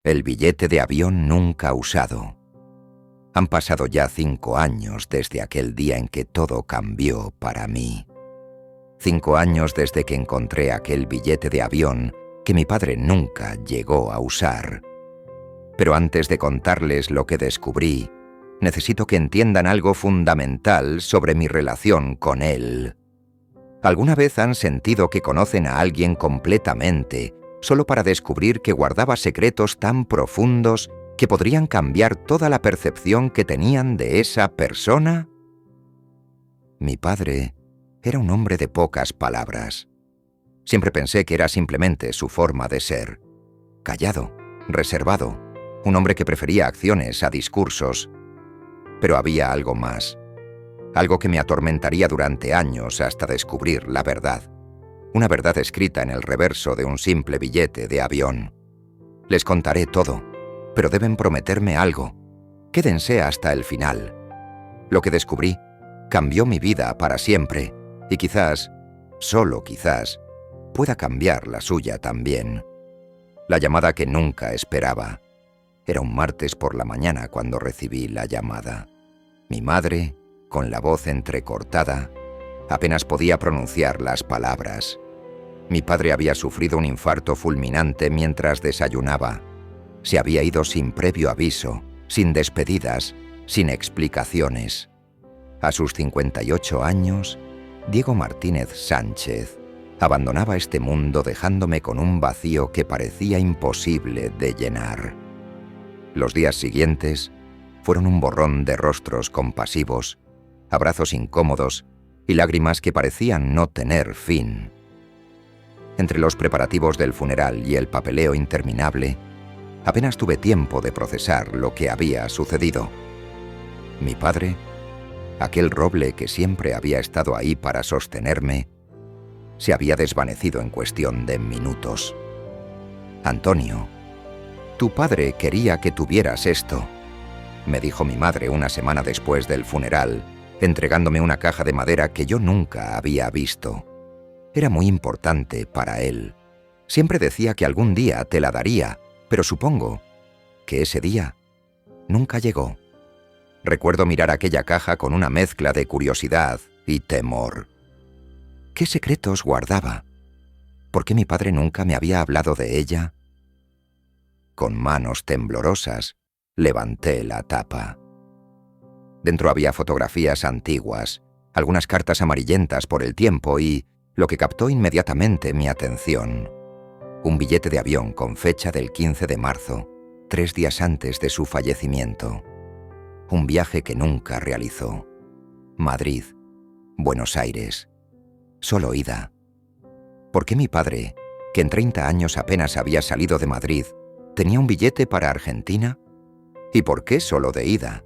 El billete de avión nunca usado. Han pasado ya 5 años desde aquel día en que todo cambió para mí. 5 años desde que encontré aquel billete de avión que mi padre nunca llegó a usar. Pero antes de contarles lo que descubrí, necesito que entiendan algo fundamental sobre mi relación con él. ¿Alguna vez han sentido que conocen a alguien completamente solo para descubrir que guardaba secretos tan profundos que podrían cambiar toda la percepción que tenían de esa persona? Mi padre era un hombre de pocas palabras. Siempre pensé que era simplemente su forma de ser. Callado, reservado, un hombre que prefería acciones a discursos. Pero había algo más. Algo que me atormentaría durante años hasta descubrir la verdad. Una verdad escrita en el reverso de un simple billete de avión. Les contaré todo, pero deben prometerme algo. Quédense hasta el final. Lo que descubrí cambió mi vida para siempre y quizás, solo quizás, pueda cambiar la suya también. La llamada que nunca esperaba. Era un martes por la mañana cuando recibí la llamada. Mi madre, con la voz entrecortada, apenas podía pronunciar las palabras. Mi padre había sufrido un infarto fulminante mientras desayunaba. Se había ido sin previo aviso, sin despedidas, sin explicaciones. A sus 58 años, Diego Martínez Sánchez abandonaba este mundo dejándome con un vacío que parecía imposible de llenar. Los días siguientes fueron un borrón de rostros compasivos, abrazos incómodos y lágrimas que parecían no tener fin. Entre los preparativos del funeral y el papeleo interminable, apenas tuve tiempo de procesar lo que había sucedido. Mi padre, aquel roble que siempre había estado ahí para sostenerme, se había desvanecido en cuestión de minutos. «Antonio, tu padre quería que tuvieras esto», me dijo mi madre una semana después del funeral, entregándome una caja de madera que yo nunca había visto. Era muy importante para él. Siempre decía que algún día te la daría, pero supongo que ese día nunca llegó. Recuerdo mirar aquella caja con una mezcla de curiosidad y temor. ¿Qué secretos guardaba? ¿Por qué mi padre nunca me había hablado de ella? Con manos temblorosas, levanté la tapa. Dentro había fotografías antiguas, algunas cartas amarillentas por el tiempo y, lo que captó inmediatamente mi atención, un billete de avión con fecha del 15 de marzo, 3 días antes de su fallecimiento. Un viaje que nunca realizó. Madrid, Buenos Aires. Solo ida. ¿Por qué mi padre, que en 30 años apenas había salido de Madrid, tenía un billete para Argentina? ¿Y por qué solo de ida?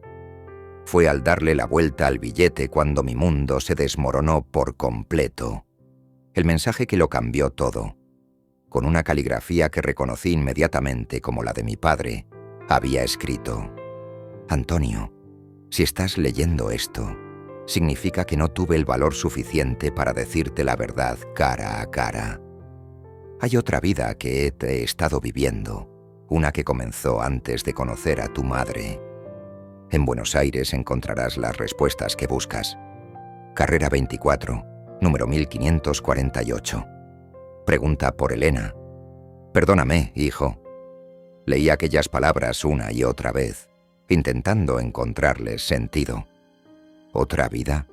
Fue al darle la vuelta al billete cuando mi mundo se desmoronó por completo. El mensaje que lo cambió todo, con una caligrafía que reconocí inmediatamente como la de mi padre, había escrito: «Antonio, si estás leyendo esto, significa que no tuve el valor suficiente para decirte la verdad cara a cara. Hay otra vida que he estado viviendo, una que comenzó antes de conocer a tu madre. En Buenos Aires encontrarás las respuestas que buscas. Carrera 24, número 1548. Pregunta por Elena. Perdóname, hijo». Leí aquellas palabras una y otra vez, intentando encontrarles sentido. ¿Otra vida?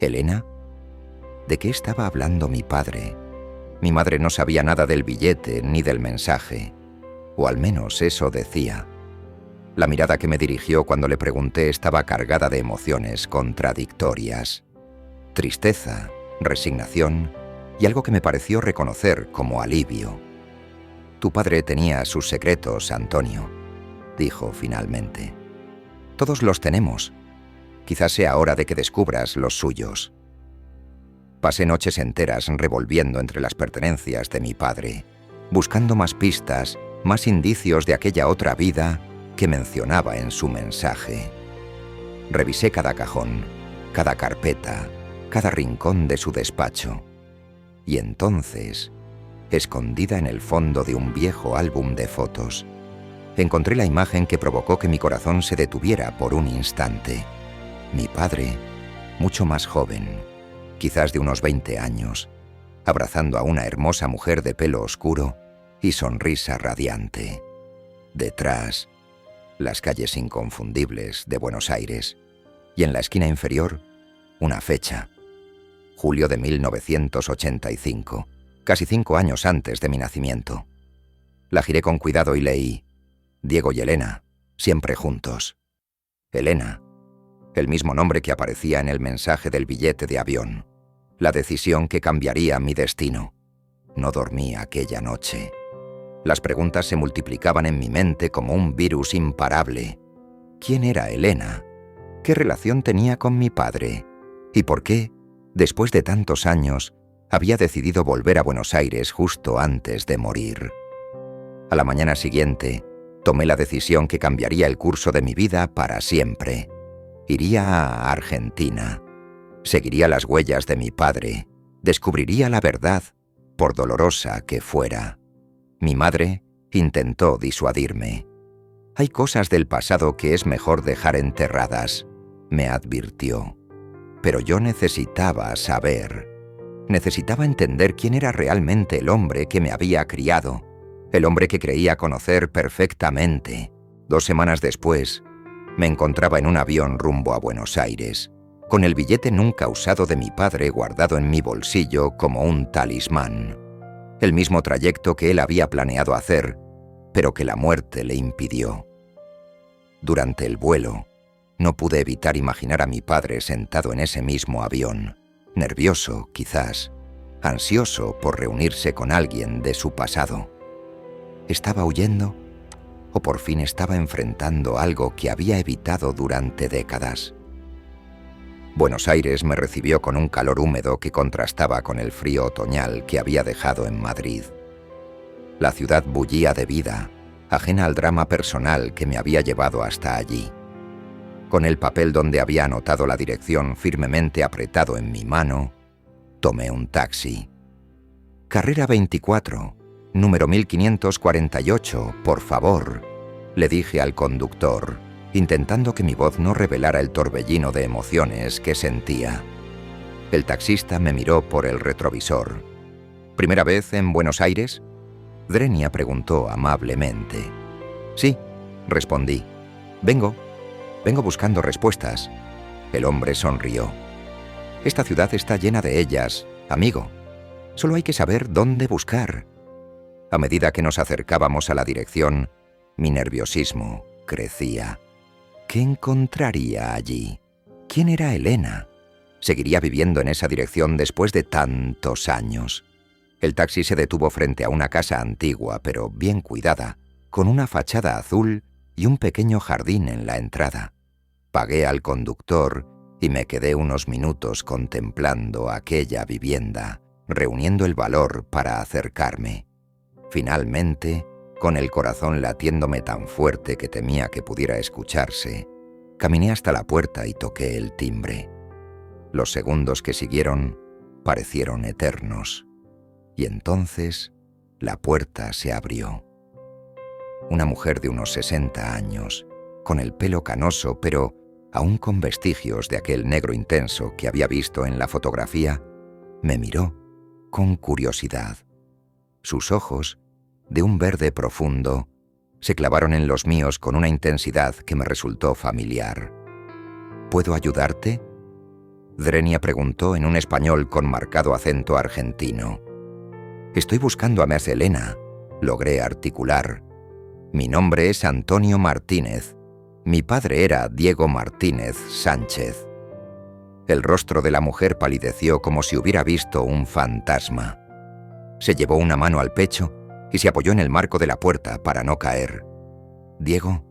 ¿Elena? ¿De qué estaba hablando mi padre? Mi madre no sabía nada del billete ni del mensaje, o al menos eso decía. La mirada que me dirigió cuando le pregunté estaba cargada de emociones contradictorias. Tristeza, resignación y algo que me pareció reconocer como alivio. «Tu padre tenía sus secretos, Antonio», dijo finalmente. «Todos los tenemos. Quizás sea hora de que descubras los suyos». Pasé noches enteras revolviendo entre las pertenencias de mi padre, buscando más pistas, más indicios de aquella otra vida que mencionaba en su mensaje. Revisé cada cajón, cada carpeta, cada rincón de su despacho. Y entonces, escondida en el fondo de un viejo álbum de fotos, encontré la imagen que provocó que mi corazón se detuviera por un instante. Mi padre, mucho más joven, quizás de unos 20 años, abrazando a una hermosa mujer de pelo oscuro y sonrisa radiante. Detrás, las calles inconfundibles de Buenos Aires, y en la esquina inferior, una fecha: julio de 1985, casi 5 años antes de mi nacimiento. La giré con cuidado y leí: Diego y Elena, siempre juntos. Elena, el mismo nombre que aparecía en el mensaje del billete de avión. La decisión que cambiaría mi destino. No dormí aquella noche. Las preguntas se multiplicaban en mi mente como un virus imparable. ¿Quién era Elena? ¿Qué relación tenía con mi padre? ¿Y por qué, después de tantos años, había decidido volver a Buenos Aires justo antes de morir? A la mañana siguiente, tomé la decisión que cambiaría el curso de mi vida para siempre. Iría a Argentina. Seguiría las huellas de mi padre. Descubriría la verdad, por dolorosa que fuera. Mi madre intentó disuadirme. Hay cosas del pasado que es mejor dejar enterradas, me advirtió. Pero yo necesitaba saber. Necesitaba entender quién era realmente el hombre que me había criado, el hombre que creía conocer perfectamente. 2 semanas después, me encontraba en un avión rumbo a Buenos Aires, con el billete nunca usado de mi padre guardado en mi bolsillo como un talismán. El mismo trayecto que él había planeado hacer, pero que la muerte le impidió. Durante el vuelo, no pude evitar imaginar a mi padre sentado en ese mismo avión, nervioso, quizás, ansioso por reunirse con alguien de su pasado. ¿Estaba huyendo? ¿O por fin estaba enfrentando algo que había evitado durante décadas? Buenos Aires me recibió con un calor húmedo que contrastaba con el frío otoñal que había dejado en Madrid. La ciudad bullía de vida, ajena al drama personal que me había llevado hasta allí. Con el papel donde había anotado la dirección firmemente apretado en mi mano, tomé un taxi. Carrera 24, número 1548, por favor, le dije al conductor, intentando que mi voz no revelara el torbellino de emociones que sentía. El taxista me miró por el retrovisor. ¿Primera vez en Buenos Aires?, Drenia preguntó amablemente. Sí, respondí. Vengo buscando respuestas. El hombre sonrió. Esta ciudad está llena de ellas, amigo. Solo hay que saber dónde buscar. A medida que nos acercábamos a la dirección, mi nerviosismo crecía. ¿Qué encontraría allí? ¿Quién era Elena? ¿Seguiría viviendo en esa dirección después de tantos años? El taxi se detuvo frente a una casa antigua, pero bien cuidada, con una fachada azul y un pequeño jardín en la entrada. Pagué al conductor y me quedé unos minutos contemplando aquella vivienda, reuniendo el valor para acercarme. Finalmente, con el corazón latiéndome tan fuerte que temía que pudiera escucharse, caminé hasta la puerta y toqué el timbre. Los segundos que siguieron parecieron eternos. Y entonces la puerta se abrió. Una mujer de unos 60 años, con el pelo canoso, pero aún con vestigios de aquel negro intenso que había visto en la fotografía, me miró con curiosidad. Sus ojos, de un verde profundo, se clavaron en los míos con una intensidad que me resultó familiar. ¿Puedo ayudarte?, Drenia preguntó en un español con marcado acento argentino. Estoy buscando a Miss Elena, logré articular. Mi nombre es Antonio Martínez. Mi padre era Diego Martínez Sánchez. El rostro de la mujer palideció como si hubiera visto un fantasma. Se llevó una mano al pecho y se apoyó en el marco de la puerta para no caer. «Diego»,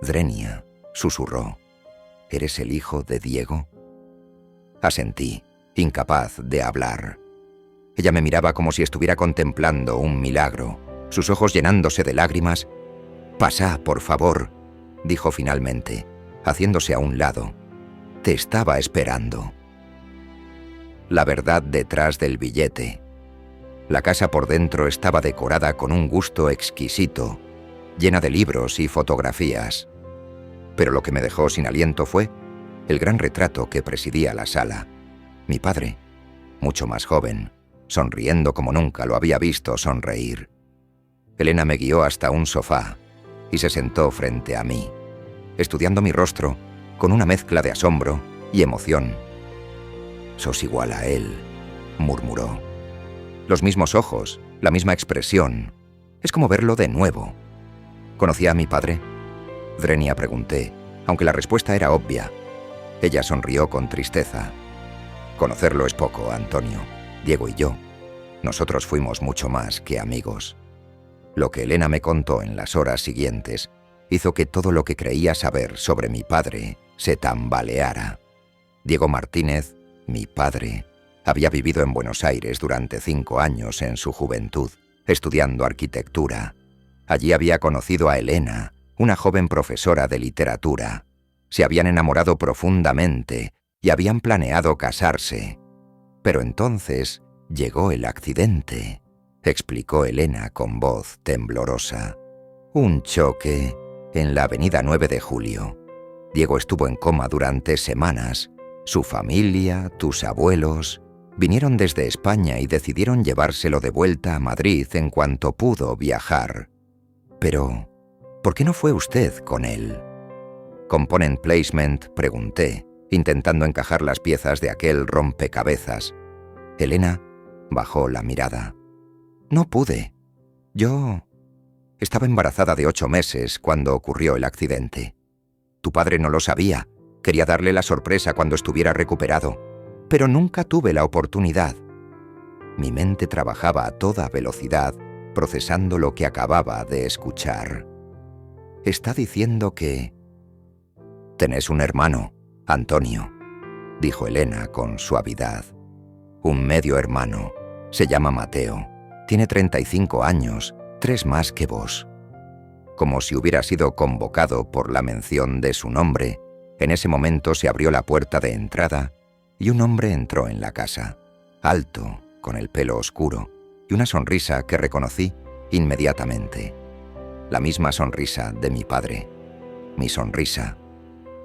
Drenia susurró. «¿Eres el hijo de Diego?» Asentí, incapaz de hablar. Ella me miraba como si estuviera contemplando un milagro, sus ojos llenándose de lágrimas. «Pasá, por favor», dijo finalmente, haciéndose a un lado. «Te estaba esperando». La verdad detrás del billete. La casa por dentro estaba decorada con un gusto exquisito. llena de libros y fotografías. Pero lo que me dejó sin aliento fue el gran retrato que presidía la sala. Mi padre, mucho más joven, sonriendo como nunca lo había visto sonreír. Elena me guió hasta un sofá y se sentó frente a mí, estudiando mi rostro con una mezcla de asombro y emoción. «Sos igual a él», murmuró. «Los mismos ojos, la misma expresión. Es como verlo de nuevo». «¿Conocía a mi padre?», Drenia pregunté, aunque la respuesta era obvia. Ella sonrió con tristeza. «Conocerlo es poco, Antonio. Diego y yo. Nosotros fuimos mucho más que amigos». Lo que Elena me contó en las horas siguientes hizo que todo lo que creía saber sobre mi padre se tambaleara. Diego Martínez, mi padre, había vivido en Buenos Aires durante 5 años en su juventud, estudiando arquitectura. Allí había conocido a Elena, una joven profesora de literatura. Se habían enamorado profundamente y habían planeado casarse. Pero entonces llegó el accidente, explicó Elena con voz temblorosa. Un choque en la avenida 9 de Julio. Diego estuvo en coma durante semanas. Su familia, tus abuelos, vinieron desde España y decidieron llevárselo de vuelta a Madrid en cuanto pudo viajar. Pero, ¿por qué no fue usted con él? Component Placement, pregunté, intentando encajar las piezas de aquel rompecabezas. Elena bajó la mirada. No pude. Yo estaba embarazada de 8 meses cuando ocurrió el accidente. Tu padre no lo sabía. Quería darle la sorpresa cuando estuviera recuperado, pero nunca tuve la oportunidad. Mi mente trabajaba a toda velocidad, procesando lo que acababa de escuchar. Está diciendo que... Tenés un hermano, Antonio, dijo Elena con suavidad. Un medio hermano. Se llama Mateo. Tiene 35 años, 3 más que vos. Como si hubiera sido convocado por la mención de su nombre, en ese momento se abrió la puerta de entrada y un hombre entró en la casa, alto, con el pelo oscuro y una sonrisa que reconocí inmediatamente. La misma sonrisa de mi padre. Mi sonrisa.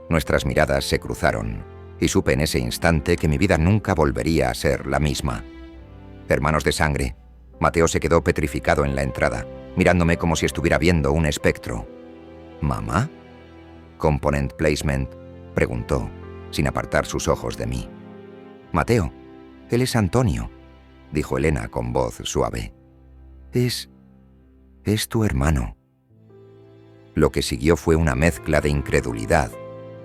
Nuestras miradas se cruzaron y supe en ese instante que mi vida nunca volvería a ser la misma. Hermanos de sangre. Mateo se quedó petrificado en la entrada, mirándome como si estuviera viendo un espectro. ¿Mamá? Component Placement preguntó, sin apartar sus ojos de mí. Mateo, él es Antonio, dijo Elena con voz suave. Es tu hermano. Lo que siguió fue una mezcla de incredulidad,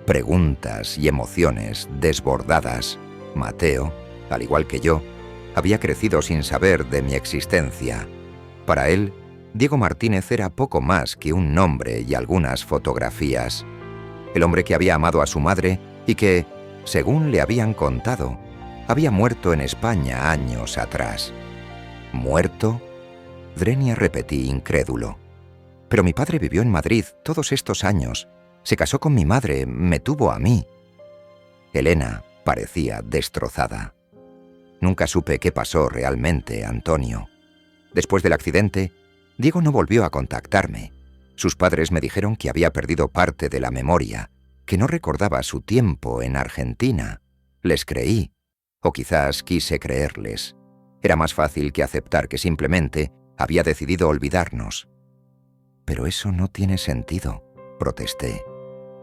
preguntas y emociones desbordadas. Mateo, al igual que yo, había crecido sin saber de mi existencia. Para él, Diego Martínez era poco más que un nombre y algunas fotografías. El hombre que había amado a su madre y que, según le habían contado, había muerto en España años atrás. ¿Muerto? Drenia repetí incrédulo. Pero mi padre vivió en Madrid todos estos años. Se casó con mi madre, me tuvo a mí. Elena parecía destrozada. Nunca supe qué pasó realmente, Antonio. Después del accidente, Diego no volvió a contactarme. Sus padres me dijeron que había perdido parte de la memoria, que no recordaba su tiempo en Argentina. Les creí, o quizás quise creerles. Era más fácil que aceptar que simplemente había decidido olvidarnos. Pero eso no tiene sentido, protesté.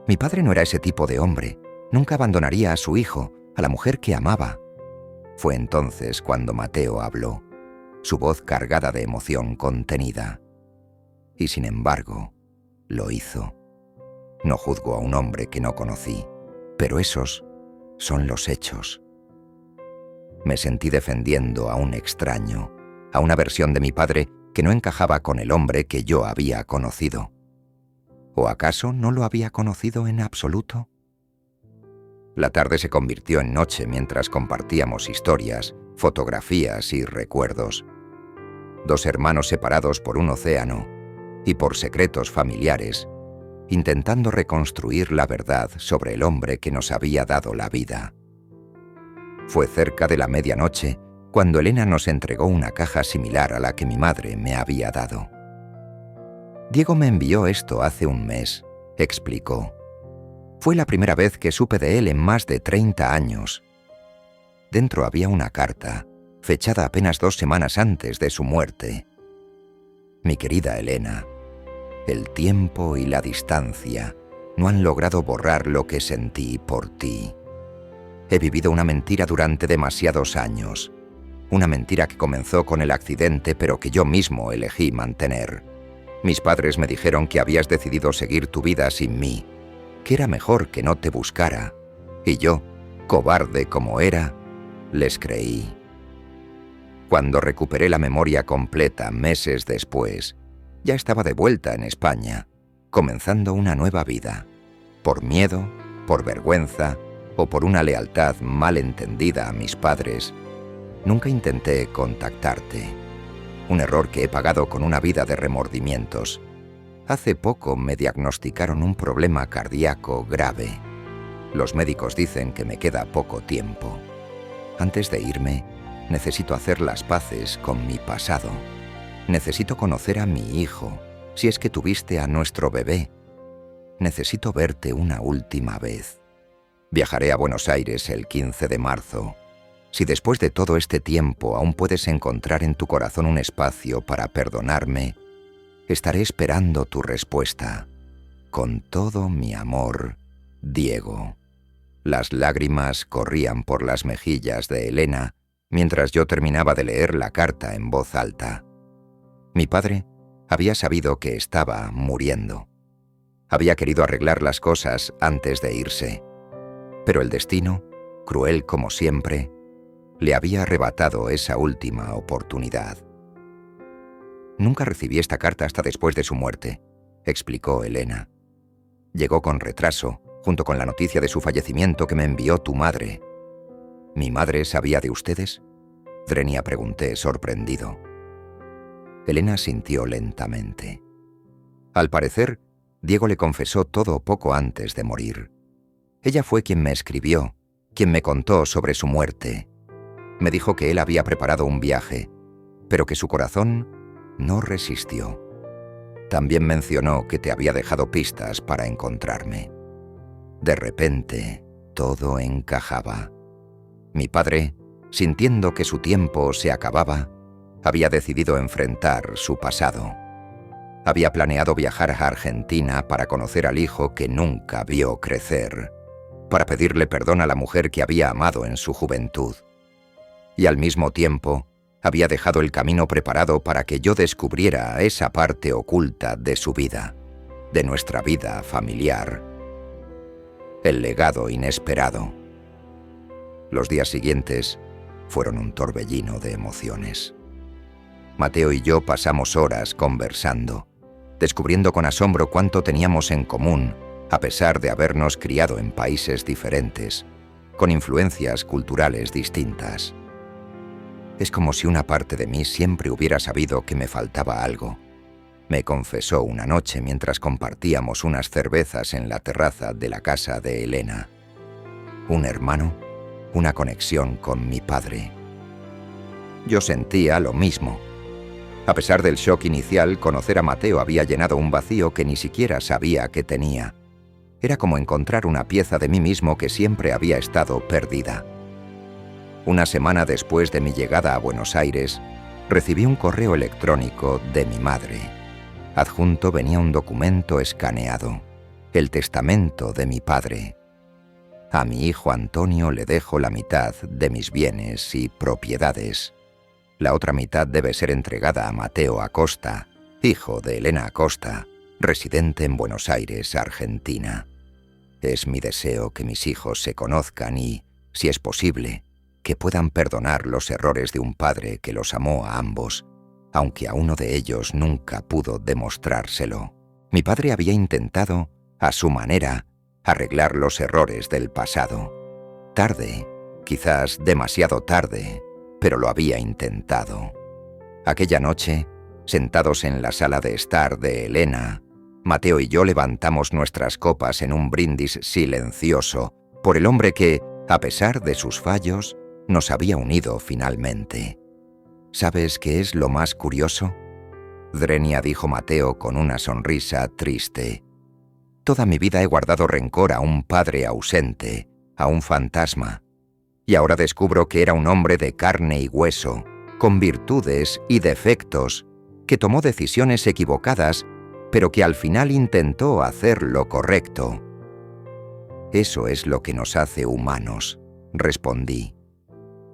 Mi padre no era ese tipo de hombre. Nunca abandonaría a su hijo, a la mujer que amaba. Fue entonces cuando Mateo habló, su voz cargada de emoción contenida. Y sin embargo, lo hizo. No juzgo a un hombre que no conocí, pero esos son los hechos. Me sentí defendiendo a un extraño, a una versión de mi padre que no encajaba con el hombre que yo había conocido. ¿O acaso no lo había conocido en absoluto? La tarde se convirtió en noche mientras compartíamos historias, fotografías y recuerdos. 2 hermanos separados por un océano y por secretos familiares, intentando reconstruir la verdad sobre el hombre que nos había dado la vida. Fue cerca de la medianoche cuando Elena nos entregó una caja similar a la que mi madre me había dado. Diego me envió esto hace un mes, explicó. Fue la primera vez que supe de él en más de 30 años. Dentro había una carta, fechada apenas 2 semanas antes de su muerte. Mi querida Elena, el tiempo y la distancia no han logrado borrar lo que sentí por ti. He vivido una mentira durante demasiados años. Una mentira que comenzó con el accidente, pero que yo mismo elegí mantener. Mis padres me dijeron que habías decidido seguir tu vida sin mí, que era mejor que no te buscara. Y yo, cobarde como era, les creí. Cuando recuperé la memoria completa meses después, ya estaba de vuelta en España, comenzando una nueva vida. Por miedo, por vergüenza o por una lealtad mal entendida a mis padres, nunca intenté contactarte. Un error que he pagado con una vida de remordimientos. Hace poco me diagnosticaron un problema cardíaco grave. Los médicos dicen que me queda poco tiempo. Antes de irme, necesito hacer las paces con mi pasado. Necesito conocer a mi hijo, si es que tuviste a nuestro bebé. Necesito verte una última vez. Viajaré a Buenos Aires el 15 de marzo. Si después de todo este tiempo aún puedes encontrar en tu corazón un espacio para perdonarme, estaré esperando tu respuesta. Con todo mi amor, Diego. Las lágrimas corrían por las mejillas de Elena mientras yo terminaba de leer la carta en voz alta. Mi padre había sabido que estaba muriendo. Había querido arreglar las cosas antes de irse, pero el destino, cruel como siempre, le había arrebatado esa última oportunidad. Nunca recibí esta carta hasta después de su muerte, explicó Elena. Llegó con retraso, junto con la noticia de su fallecimiento que me envió tu madre. ¿Mi madre sabía de ustedes? Drenia pregunté, sorprendido. Elena sintió lentamente. Al parecer, Diego le confesó todo poco antes de morir. Ella fue quien me escribió, quien me contó sobre su muerte. Me dijo que él había preparado un viaje, pero que su corazón no resistió. También mencionó que te había dejado pistas para encontrarme. De repente, todo encajaba. Mi padre, sintiendo que su tiempo se acababa, había decidido enfrentar su pasado. Había planeado viajar a Argentina para conocer al hijo que nunca vio crecer, para pedirle perdón a la mujer que había amado en su juventud. Y al mismo tiempo, había dejado el camino preparado para que yo descubriera esa parte oculta de su vida, de nuestra vida familiar. El legado inesperado. Los días siguientes fueron un torbellino de emociones. Mateo y yo pasamos horas conversando, descubriendo con asombro cuánto teníamos en común, a pesar de habernos criado en países diferentes, con influencias culturales distintas. Es como si una parte de mí siempre hubiera sabido que me faltaba algo. Me confesó una noche mientras compartíamos unas cervezas en la terraza de la casa de Elena. Un hermano, una conexión con mi padre. Yo sentía lo mismo. A pesar del shock inicial, conocer a Mateo había llenado un vacío que ni siquiera sabía que tenía. Era como encontrar una pieza de mí mismo que siempre había estado perdida. Una semana después de mi llegada a Buenos Aires, recibí un correo electrónico de mi madre. Adjunto venía un documento escaneado, el testamento de mi padre. A mi hijo Antonio le dejo la mitad de mis bienes y propiedades. La otra mitad debe ser entregada a Mateo Acosta, hijo de Elena Acosta, residente en Buenos Aires, Argentina. Es mi deseo que mis hijos se conozcan y, si es posible, que puedan perdonar los errores de un padre que los amó a ambos, aunque a uno de ellos nunca pudo demostrárselo. Mi padre había intentado, a su manera, arreglar los errores del pasado. Tarde, quizás demasiado tarde, pero lo había intentado. Aquella noche, sentados en la sala de estar de Elena, Mateo y yo levantamos nuestras copas en un brindis silencioso por el hombre que, a pesar de sus fallos, nos había unido finalmente. ¿Sabes qué es lo más curioso? Drenia, dijo Mateo con una sonrisa triste. Toda mi vida he guardado rencor a un padre ausente, a un fantasma. Y ahora descubro que era un hombre de carne y hueso, con virtudes y defectos, que tomó decisiones equivocadas, pero que al final intentó hacer lo correcto. Eso es lo que nos hace humanos, respondí.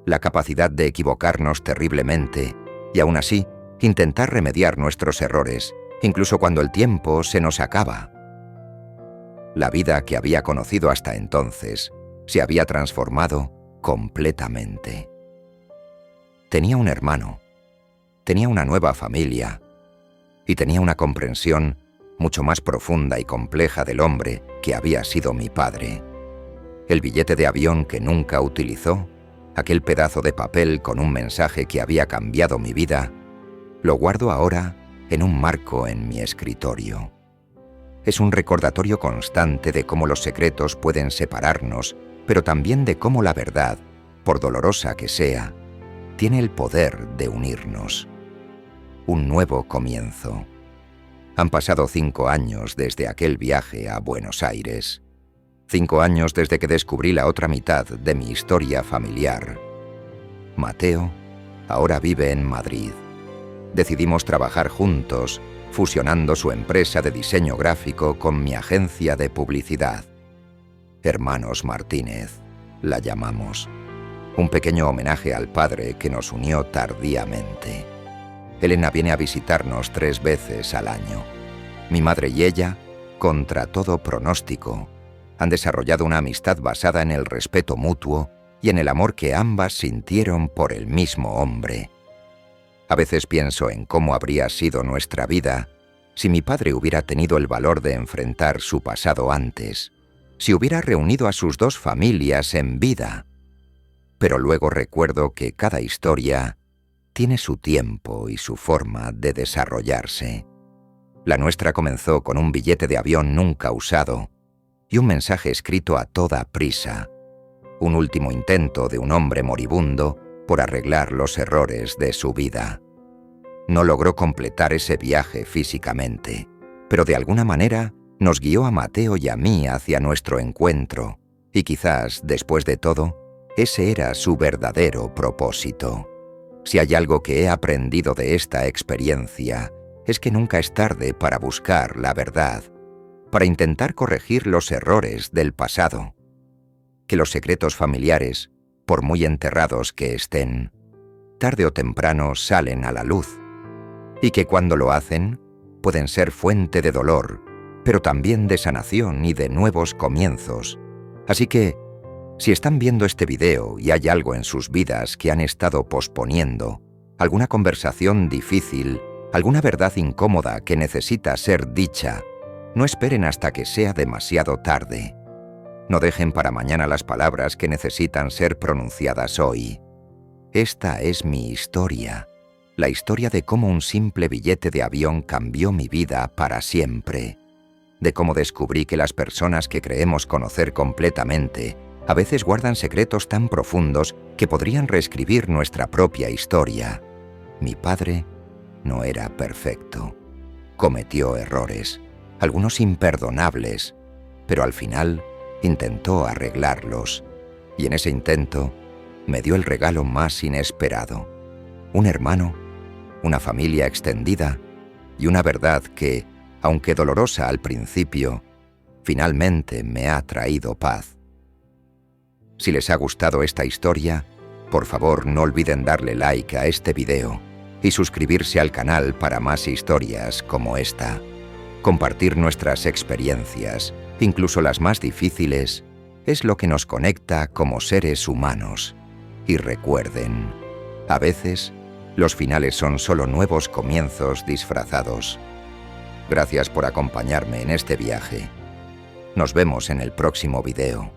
La capacidad de equivocarnos terriblemente y aún así intentar remediar nuestros errores, incluso cuando el tiempo se nos acaba. La vida que había conocido hasta entonces se había transformado completamente. Tenía un hermano, tenía una nueva familia y tenía una comprensión mucho más profunda y compleja del hombre que había sido mi padre. El billete de avión que nunca utilizó, aquel pedazo de papel con un mensaje que había cambiado mi vida, lo guardo ahora en un marco en mi escritorio. Es un recordatorio constante de cómo los secretos pueden separarnos, pero también de cómo la verdad, por dolorosa que sea, tiene el poder de unirnos. Un nuevo comienzo. Han pasado 5 años desde aquel viaje a Buenos Aires. 5 años desde que descubrí la otra mitad de mi historia familiar. Mateo ahora vive en Madrid. Decidimos trabajar juntos, fusionando su empresa de diseño gráfico con mi agencia de publicidad. Hermanos Martínez, la llamamos. Un pequeño homenaje al padre que nos unió tardíamente. Elena viene a visitarnos 3 veces al año. Mi madre y ella, contra todo pronóstico, han desarrollado una amistad basada en el respeto mutuo y en el amor que ambas sintieron por el mismo hombre. A veces pienso en cómo habría sido nuestra vida si mi padre hubiera tenido el valor de enfrentar su pasado antes, si hubiera reunido a sus 2 familias en vida. Pero luego recuerdo que cada historia tiene su tiempo y su forma de desarrollarse. La nuestra comenzó con un billete de avión nunca usado y un mensaje escrito a toda prisa, un último intento de un hombre moribundo por arreglar los errores de su vida. No logró completar ese viaje físicamente, pero de alguna manera nos guió a Mateo y a mí hacia nuestro encuentro, y quizás, después de todo, ese era su verdadero propósito. Si hay algo que he aprendido de esta experiencia, es que nunca es tarde para buscar la verdad, para intentar corregir los errores del pasado. Que los secretos familiares, por muy enterrados que estén, tarde o temprano salen a la luz, y que cuando lo hacen, pueden ser fuente de dolor, pero también de sanación y de nuevos comienzos. Así que, si están viendo este video y hay algo en sus vidas que han estado posponiendo, alguna conversación difícil, alguna verdad incómoda que necesita ser dicha, no esperen hasta que sea demasiado tarde. No dejen para mañana las palabras que necesitan ser pronunciadas hoy. Esta es mi historia, la historia de cómo un simple billete de avión cambió mi vida para siempre, de cómo descubrí que las personas que creemos conocer completamente a veces guardan secretos tan profundos que podrían reescribir nuestra propia historia. Mi padre no era perfecto. Cometió errores, algunos imperdonables, pero al final intentó arreglarlos. Y en ese intento me dio el regalo más inesperado. Un hermano, una familia extendida y una verdad que, aunque dolorosa al principio, finalmente me ha traído paz. Si les ha gustado esta historia, por favor no olviden darle like a este video y suscribirse al canal para más historias como esta. Compartir nuestras experiencias, incluso las más difíciles, es lo que nos conecta como seres humanos. Y recuerden, a veces los finales son solo nuevos comienzos disfrazados. Gracias por acompañarme en este viaje. Nos vemos en el próximo video.